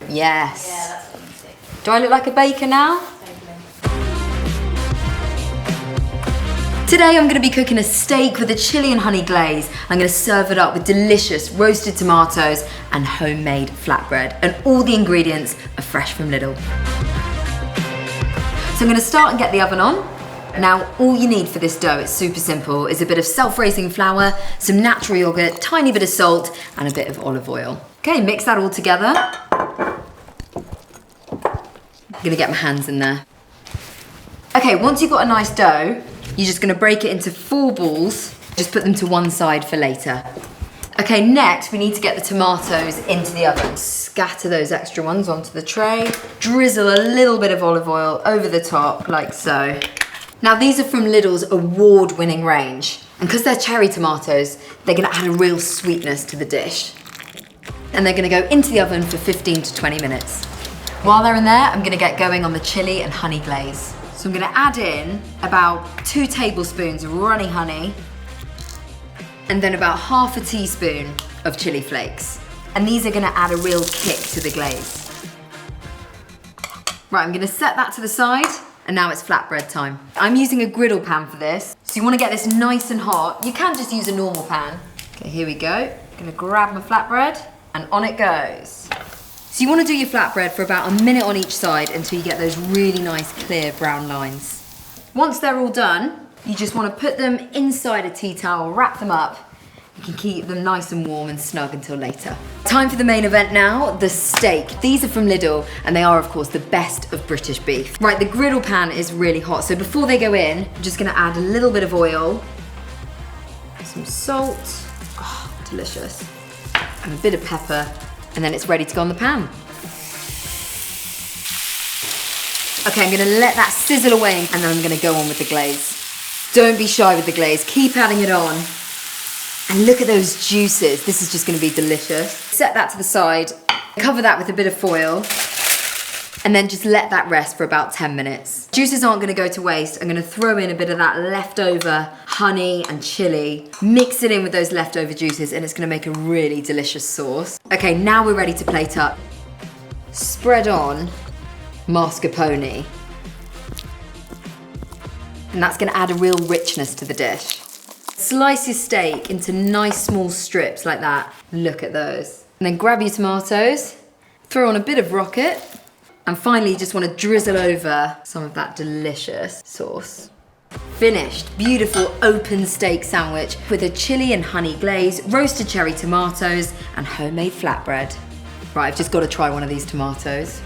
Yes. Yeah, that's what I'm saying. Do I look like a baker now? Today I'm going to be cooking a steak with a chili and honey glaze. I'm going to serve it up with delicious roasted tomatoes and homemade flatbread. And all the ingredients are fresh from Lidl. So I'm going to start and get the oven on. Now all you need for this dough, it's super simple, is a bit of self-raising flour, some natural yogurt, tiny bit of salt and a bit of olive oil. Okay, mix that all together. I'm going to get my hands in there. Okay, once you've got a nice dough, you're just gonna break it into 4 balls. Just put them to one side for later. Okay, next we need to get the tomatoes into the oven. Scatter those extra ones onto the tray. Drizzle a little bit of olive oil over the top, like so. Now these are from Lidl's award-winning range. And because they're cherry tomatoes, they're gonna add a real sweetness to the dish. And they're gonna go into the oven for 15 to 20 minutes. While they're in there, I'm gonna get going on the chili and honey glaze. So I'm gonna add in about 2 tablespoons of runny honey and then about half a teaspoon of chili flakes. And these are gonna add a real kick to the glaze. Right, I'm gonna set that to the side and now it's flatbread time. I'm using a griddle pan for this. So you wanna get this nice and hot. You can just use a normal pan. Okay, here we go. I'm gonna grab my flatbread and on it goes. So you want to do your flatbread for about a minute on each side until you get those really nice clear brown lines. Once they're all done, you just want to put them inside a tea towel, wrap them up. You can keep them nice and warm and snug until later. Time for the main event now, the steak. These are from Lidl and they are of course the best of British beef. Right, the griddle pan is really hot, so before they go in, I'm just going to add a little bit of oil, some salt, oh, delicious, and a bit of pepper. And then it's ready to go on the pan. Okay, I'm gonna let that sizzle away and then I'm gonna go on with the glaze. Don't be shy with the glaze, keep adding it on. And look at those juices, this is just gonna be delicious. Set that to the side, cover that with a bit of foil, and then just let that rest for about 10 minutes. Juices aren't gonna go to waste. I'm gonna throw in a bit of that leftover honey and chili, mix it in with those leftover juices, and it's gonna make a really delicious sauce. Okay, now we're ready to plate up. Spread on mascarpone. And that's gonna add a real richness to the dish. Slice your steak into nice small strips like that. Look at those. And then grab your tomatoes, throw on a bit of rocket, and finally, you just want to drizzle over some of that delicious sauce. Finished, beautiful open steak sandwich with a chili and honey glaze, roasted cherry tomatoes, and homemade flatbread. Right, I've just got to try one of these tomatoes.